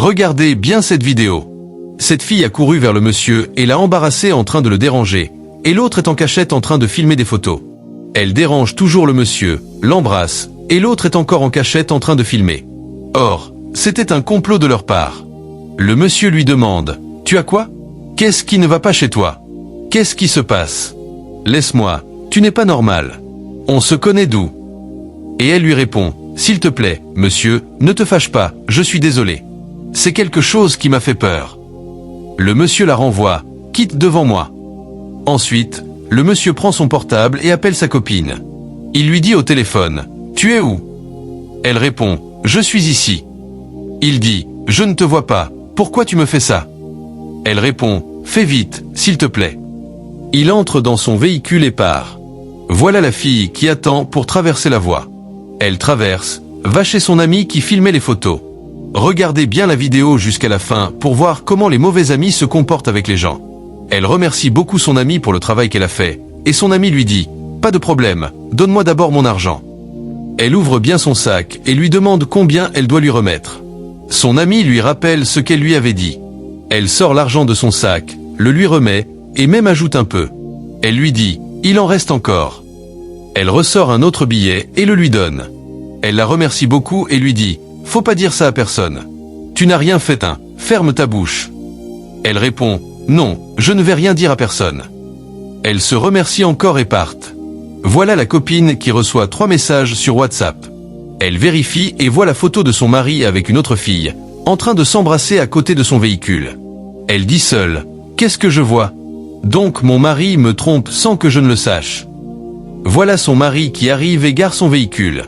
Regardez bien cette vidéo. Cette fille a couru vers le monsieur et l'a embarrassé en train de le déranger, et l'autre est en cachette en train de filmer des photos. Elle dérange toujours le monsieur, l'embrasse, et l'autre est encore en cachette en train de filmer. Or, c'était un complot de leur part. Le monsieur lui demande « Tu as quoi? Qu'est-ce qui ne va pas chez toi? Qu'est-ce qui se passe? Laisse-moi, tu n'es pas normal. On se connaît d'où ?» Et elle lui répond « S'il te plaît, monsieur, ne te fâche pas, je suis désolé. C'est quelque chose qui m'a fait peur. » Le monsieur la renvoie « Quitte devant moi. » Ensuite, le monsieur prend son portable et appelle sa copine. Il lui dit au téléphone « Tu es où ?» Elle répond « Je suis ici. » Il dit « Je ne te vois pas, pourquoi tu me fais ça ?» Elle répond « Fais vite, s'il te plaît. » Il entre dans son véhicule et part. Voilà la fille qui attend pour traverser la voie. Elle traverse, va chez son ami qui filmait les photos. Regardez bien la vidéo jusqu'à la fin pour voir comment les mauvais amis se comportent avec les gens. Elle remercie beaucoup son ami pour le travail qu'elle a fait, et son ami lui dit « Pas de problème, donne-moi d'abord mon argent. » Elle ouvre bien son sac et lui demande combien elle doit lui remettre. Son ami lui rappelle ce qu'elle lui avait dit. Elle sort l'argent de son sac, le lui remet, et même ajoute un peu. Elle lui dit « Il en reste encore. » Elle ressort un autre billet et le lui donne. Elle la remercie beaucoup et lui dit « Faut pas dire ça à personne. Tu n'as rien fait, hein, ferme ta bouche. » Elle répond « Non, je ne vais rien dire à personne. » Elle se remercie encore et partent. Voilà la copine qui reçoit 3 messages sur WhatsApp. Elle vérifie et voit la photo de son mari avec une autre fille, en train de s'embrasser à côté de son véhicule. Elle dit seule « Qu'est-ce que je vois? Donc mon mari me trompe sans que je ne le sache. » Voilà son mari qui arrive et gare son véhicule.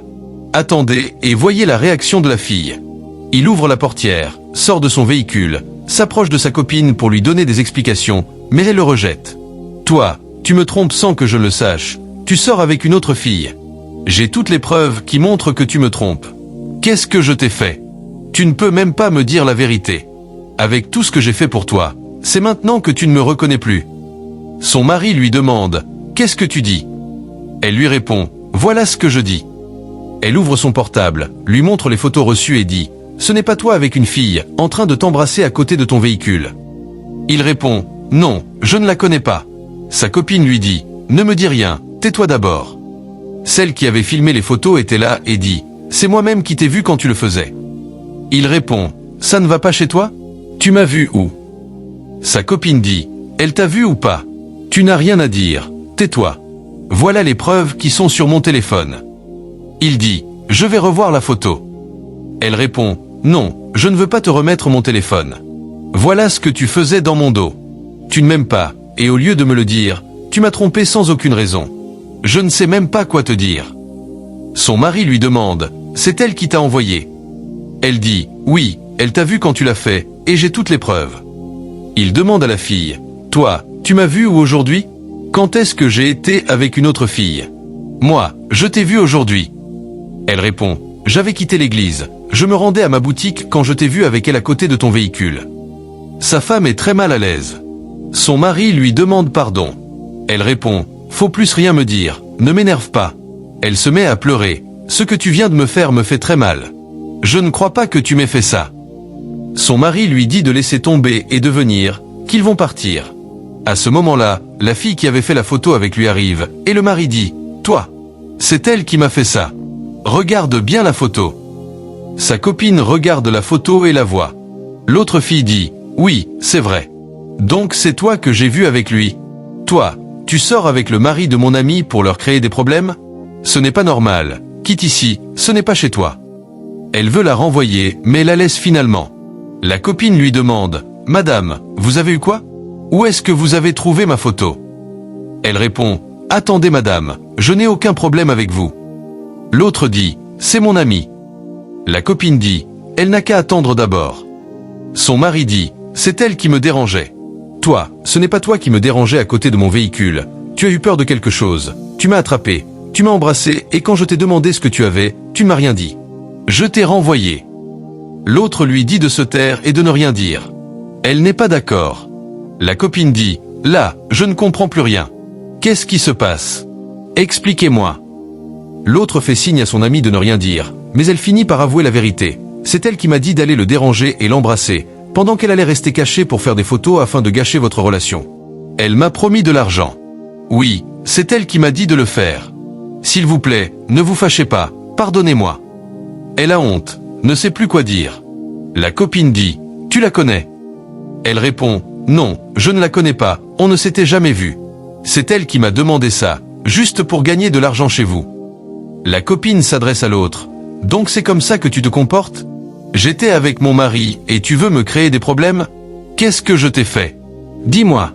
Attendez et voyez la réaction de la fille. Il ouvre la portière, sort de son véhicule, s'approche de sa copine pour lui donner des explications, mais elle le rejette. « Toi, tu me trompes sans que je le sache, tu sors avec une autre fille. J'ai toutes les preuves qui montrent que tu me trompes. Qu'est-ce que je t'ai fait? Tu ne peux même pas me dire la vérité. Avec tout ce que j'ai fait pour toi, c'est maintenant que tu ne me reconnais plus. » Son mari lui demande « Qu'est-ce que tu dis ?» Elle lui répond « Voilà ce que je dis. » Elle ouvre son portable, lui montre les photos reçues et dit « Ce n'est pas toi avec une fille, en train de t'embrasser à côté de ton véhicule. » Il répond « Non, je ne la connais pas. » Sa copine lui dit « Ne me dis rien, tais-toi d'abord. » Celle qui avait filmé les photos était là et dit « C'est moi-même qui t'ai vu quand tu le faisais. » Il répond « Ça ne va pas chez toi? Tu m'as vu où? » Sa copine dit « Elle t'a vu ou pas? Tu n'as rien à dire, tais-toi. Voilà les preuves qui sont sur mon téléphone. » Il dit « Je vais revoir la photo. » Elle répond « Non, je ne veux pas te remettre mon téléphone. Voilà ce que tu faisais dans mon dos. Tu ne m'aimes pas, et au lieu de me le dire, tu m'as trompé sans aucune raison. Je ne sais même pas quoi te dire. » Son mari lui demande « C'est elle qui t'a envoyé? » Elle dit « Oui, elle t'a vu quand tu l'as fait, et j'ai toutes les preuves. » Il demande à la fille « Toi, tu m'as vu où aujourd'hui? Quand est-ce que j'ai été avec une autre fille? Moi, je t'ai vu aujourd'hui. » Elle répond « J'avais quitté l'église, je me rendais à ma boutique quand je t'ai vu avec elle à côté de ton véhicule. » Sa femme est très mal à l'aise. Son mari lui demande pardon. Elle répond « Faut plus rien me dire, ne m'énerve pas. » Elle se met à pleurer. « Ce que tu viens de me faire me fait très mal. Je ne crois pas que tu m'aies fait ça. » Son mari lui dit de laisser tomber et de venir, qu'ils vont partir. À ce moment-là, la fille qui avait fait la photo avec lui arrive, et le mari dit « Toi, c'est elle qui m'a fait ça. Regarde bien la photo. » Sa copine regarde la photo et la voit. L'autre fille dit « Oui, c'est vrai. Donc c'est toi que j'ai vu avec lui. Toi, tu sors avec le mari de mon ami pour leur créer des problèmes? Ce n'est pas normal. Quitte ici, ce n'est pas chez toi. » Elle veut la renvoyer, mais la laisse finalement. La copine lui demande « Madame, vous avez eu quoi? Où est-ce que vous avez trouvé ma photo? » Elle répond « Attendez madame, je n'ai aucun problème avec vous. » L'autre dit « C'est mon ami. » La copine dit « Elle n'a qu'à attendre d'abord. » Son mari dit « C'est elle qui me dérangeait. Toi, ce n'est pas toi qui me dérangeais à côté de mon véhicule. Tu as eu peur de quelque chose. Tu m'as attrapé. Tu m'as embrassé et quand je t'ai demandé ce que tu avais, tu ne m'as rien dit. Je t'ai renvoyé. » L'autre lui dit de se taire et de ne rien dire. Elle n'est pas d'accord. La copine dit « Là, je ne comprends plus rien. Qu'est-ce qui se passe? Expliquez-moi. » L'autre fait signe à son ami de ne rien dire, mais elle finit par avouer la vérité. C'est elle qui m'a dit d'aller le déranger et l'embrasser, pendant qu'elle allait rester cachée pour faire des photos afin de gâcher votre relation. Elle m'a promis de l'argent. Oui, c'est elle qui m'a dit de le faire. S'il vous plaît, ne vous fâchez pas, pardonnez-moi. Elle a honte, ne sait plus quoi dire. La copine dit, tu la connais? Elle répond, non, je ne la connais pas, on ne s'était jamais vu. C'est elle qui m'a demandé ça, juste pour gagner de l'argent chez vous. La copine s'adresse à l'autre, donc c'est comme ça que tu te comportes? J'étais avec mon mari et tu veux me créer des problèmes? Qu'est-ce que je t'ai fait? Dis-moi.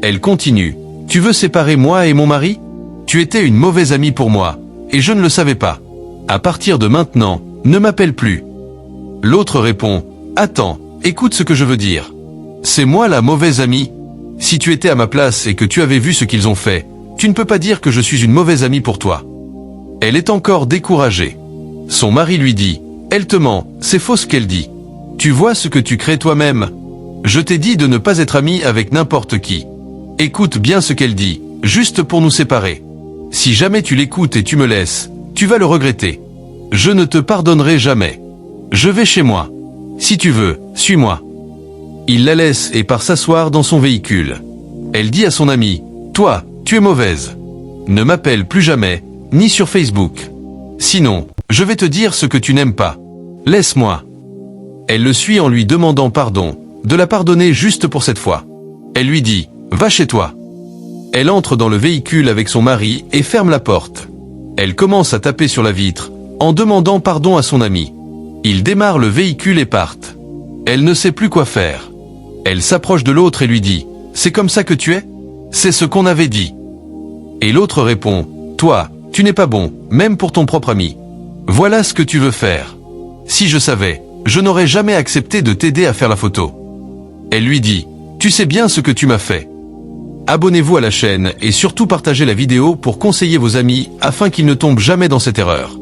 Elle continue, tu veux séparer moi et mon mari? Tu étais une mauvaise amie pour moi, et je ne le savais pas. À partir de maintenant, ne m'appelle plus. L'autre répond, attends, écoute ce que je veux dire. C'est moi la mauvaise amie? Si tu étais à ma place et que tu avais vu ce qu'ils ont fait, tu ne peux pas dire que je suis une mauvaise amie pour toi. Elle est encore découragée. Son mari lui dit, elle te ment, c'est faux ce qu'elle dit. Tu vois ce que tu crées toi-même? Je t'ai dit de ne pas être amie avec n'importe qui. Écoute bien ce qu'elle dit, juste pour nous séparer. Si jamais tu l'écoutes et tu me laisses, tu vas le regretter. Je ne te pardonnerai jamais. Je vais chez moi. Si tu veux, suis-moi. Il la laisse et part s'asseoir dans son véhicule. Elle dit à son ami, toi, tu es mauvaise. Ne m'appelle plus jamais, ni sur Facebook. Sinon, je vais te dire ce que tu n'aimes pas. Laisse-moi. Elle le suit en lui demandant pardon, de la pardonner juste pour cette fois. Elle lui dit, va chez toi. Elle entre dans le véhicule avec son mari et ferme la porte. Elle commence à taper sur la vitre, en demandant pardon à son ami. Ils démarrent le véhicule et partent. Elle ne sait plus quoi faire. Elle s'approche de l'autre et lui dit, c'est comme ça que tu es? C'est ce qu'on avait dit. Et l'autre répond, toi, tu n'es pas bon, même pour ton propre ami. Voilà ce que tu veux faire. Si je savais, je n'aurais jamais accepté de t'aider à faire la photo. Elle lui dit, tu sais bien ce que tu m'as fait. Abonnez-vous à la chaîne et surtout partagez la vidéo pour conseiller vos amis afin qu'ils ne tombent jamais dans cette erreur.